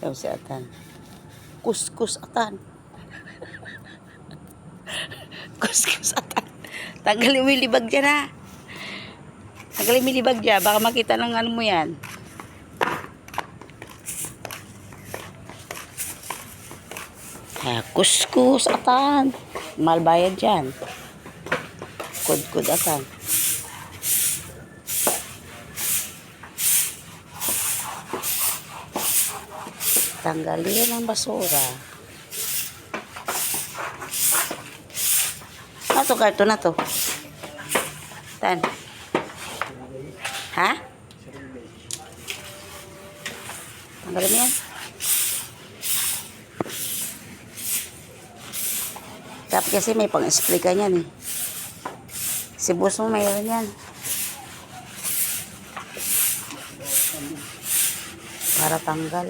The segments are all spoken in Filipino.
Sabi si Atan. Kuskus Atan. Kuskus Atan. Tanggalin mo yung libag dyan ha. Tanggalin mo yung libag dyan. Baka makita ng ano mo yan. Kuskus Atan. Mahal bayad dyan. Kud-kud Atan. Tanggalin ang basura. Ano to karton na to? Tan. Ha? Tanggalin mo yan. Dapat kasi may pang-spray ka niyan eh. Si boss mo mayroon yan. Para tanggal.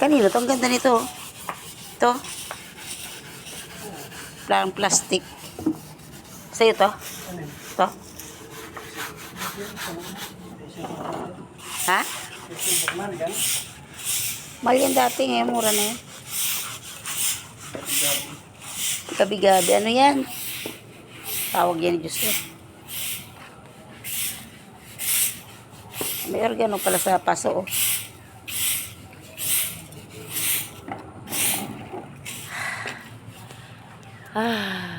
Kanino to? Ang ganda nito. Ito. Parang plastic. Sa'yo to? Ito? Ha? Mahal yan dati ngayon. Mura na yan. Gabi-gabi. Ano yan? Tawag yan ni Diyos ko. May organo pala sa paso. Oh. Ah.